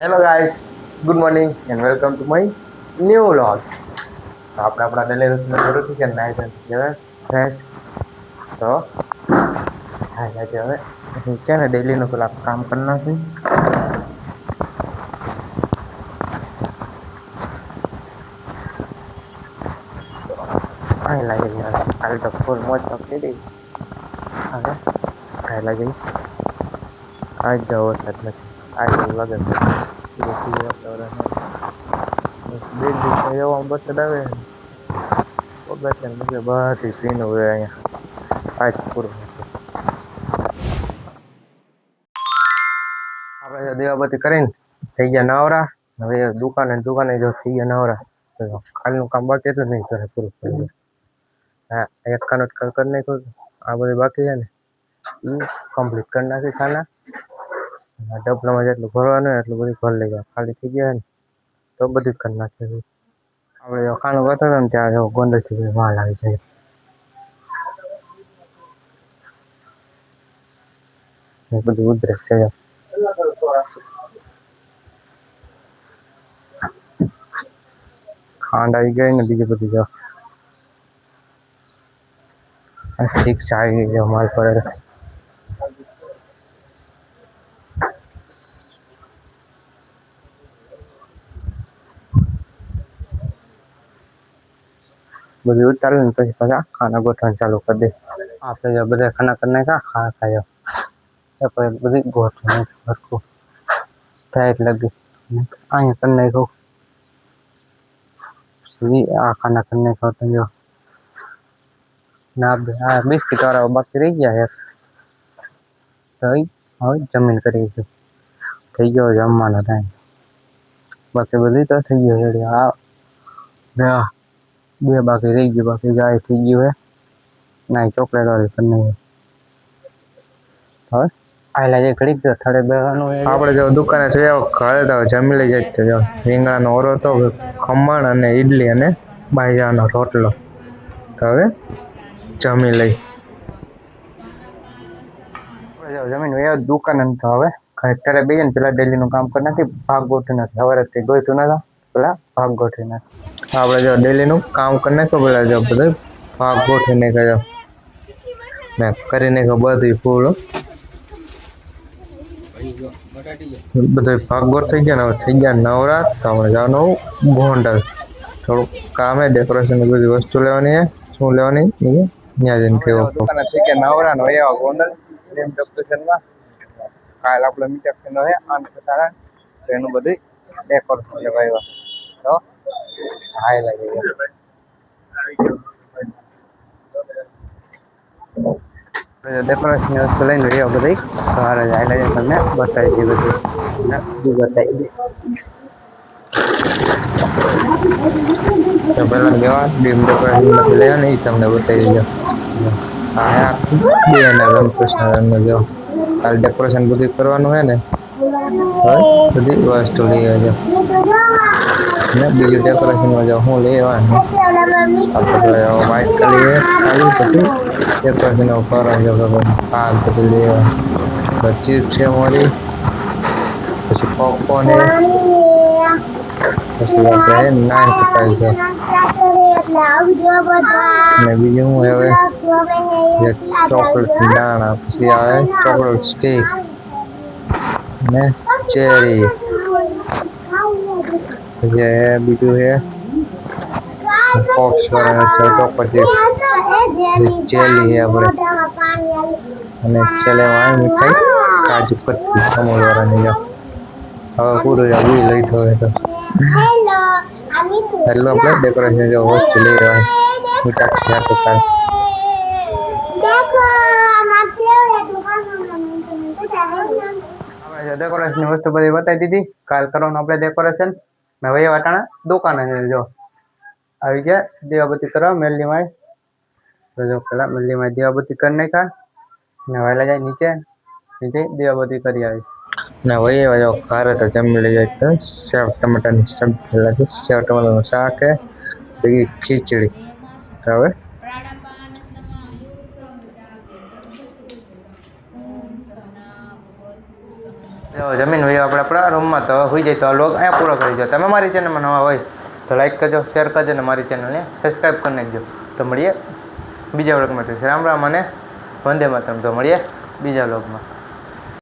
Hello guys, good morning and welcome to my new vlog. તો આપણે આપણા daily routine શરૂ થઈ ગયા નાઈ ધોઈને ફ્રેશ. તો આજે હવે છે ને ડેલીનું પેલા કામ કરી નાખી. અહીં લાગી ગયા કાલે તો ફૂલ મોજ પકડી હતી. હવે ખાયલા જઈ આજ તો વરસાદ નથી. આજ લાગે વાતાવરણ બે દિવસ એવો વરસાદ આવે બધી ભીનું હોય અહીંયા આજ પૂરું નથી. આપણે દીવાબત્તી કરીને થઈ ગયા નવરા. હવે દુકાને જો થઈ ગયા નવરા. કાલનું કામ બાકી હતું નહીં કરે પૂરું કરી દે. હા, એક કાનોટ કરી નાખ્યું. આ બધું બાકી છે ને એ કમ્પ્લીટ કરી નાખી ખાના. ડબલામાં જેટલું ભરવાનું એટલું બધું ભરી લઈ ગયા. ખાલી થઈ ગયા ને તો બધું કરી નાખ્યું. આપણે ખાનું કરતા હતા ને ત્યાં ગોંડલ સુધી માલ આવી જાય. બધું ઉતરે છે. ખાંડ આવી ગઈ ને બીજી બધી જો ઠીક છે આવી ગઈ માલ પડે. બધું ઉતારી ને પછી પાછા ખાના ગોઠવણ ચાલુ કરી દે. આપણે જો બધા ખાના કરી નાખ્યા ખાવા ખાયો પછી બધી ગોઠવણ સરખું ટાઈટ લાગી અહીંયા કરી નાખ્યું. આ ખાના કરી નાખ્યો તો જો ના આ બિસ્કીટ વાળા બાકી રહી ગયા છે. તો હવે જમીન કરી છે. થઈ ગયો જમવાનો ટાઈમ. બાકી બધી તો થઈ ગયો રેડી. આ બે બાકી રહી ગયું. બાકી ગાય થઈ ગયું હે ના ચોકલેટ વાળી કરી નાખી. હવે આયલા જે ઘડીક જો થડે બેવાનું. આપણે જો દુકાને છે ઘરે તો જમી લઈ જાય તો જો રીંગણાનો ઓરો તો ખમણ અને ઈડલી અને બાજરાનો રોટલો. તો હવે જમી લઈ જમીન દુકાન તો હવે અત્યારે બે ને પેલા ડેલીનું કામ કરી નાખી. ભાગ ગોઠવી નાખી. હવે ગોઠવું નતા પેલા ભાગ ગોઠવી નાખી. આપણે જો ડેલીનું કામ કરી નાખ્યું. પેલા જો બધું ભાગ ગોઠવી નાખ્યો ને કરી નાખ્યો બધી ફૂલ બધો ભાગ ગોઠવી ગયા ને હવે થઈ ગયા નવરા. તો આપણે જવાનું ગોંડલ થોડુંક કામ હે ડેકોરેશન બધી વસ્તુ લેવાની હે. શું લેવાની ત્યાં જઈને કેવો થઈ ગયા નવરા નો એવા ગોંડલ ડેકોરેશનમાં કાલ આપણે મીટઅપ નો હે આન સારા તો એનું બધું ડેકોરેશન લેવાય તો હાય લાગે ડેકોરેશન વસ્તુ લઈને એવા બધી સવારે જાય લાગે તમને બતાવી દી બધું બતાવી દી. તો પેલા કેવા ડીમ ડેકોરેશન માંથી લેવા ને એ તમને બતાવી દીધો. હા બે ના રામકૃષ્ણ જો કાલ ડેકોરેશન બધું કરવાનું હે ને બધી વસ્તુ લઈ આવજો. ને બીજું ડેકોરેશનમાં જો હું લેવાનું વ્હાઈટ કલર ખાલી પછી ડેકોરેશન કરવાનું ભાગ બધું લેવાનું ચીપ્સ છે મોરી પછી પોપકોર્ન હે પછી આપણે નાન કપાઈ ને બીજું હું હવે ચોકલેટ દાણા પછી આવે ચોકલેટ સ્ટીક ને ચેરી પછી બીજું છે પોપ્સ વાળા ચોકલેટ જેલી આપણે અને છેલ્લેમાં મીઠાઈ કાજુ કતરી અમૂલ વાળાની જો હવે પૂરું બી લઈ થયો તો એટલું આપણે ડેકોરેશન જો વસ્તુ લઈ લેવાય મીઠાક્ષી હાથે કાલ ડેકોરેશન વસ્તુ બધી બતાવી દીધી. કાલ કરવાનું આપણે ડેકોરેશન ને હવે વાટાણા દુકાને જો આવી ગયા દીવાબત્તી કરવા મેલીમાં. તો જો પેલા મેલીમાં દીવાબત્તી કરી નાખ્યા ને વહેલા જાય નીચે દીવાબત્તી કરી આવી ને વહી જો ઘરે તો જમી લઈ જાય તો સેવ ટમાટાની સબ્જી લાગે સેવ ટમાટાનું શાક હે ભેગી ખીચડી. તો હવે હવે જમીન હોય આપણે આપણા રૂમમાં તો હોઈ જાય તો આ લોગ અહીંયા પૂરો કરી દો. તમે મારી ચેનલમાં નવા હોય તો લાઈક કરજો, શેર કરજો અને મારી ચેનલને સબસ્ક્રાઈબ કરી નાખજો. તો મળીએ બીજા વ્લોગમાં. રામ રામ અને વંદે માતરમ. તો મળીએ બીજા વ્લોગમાં.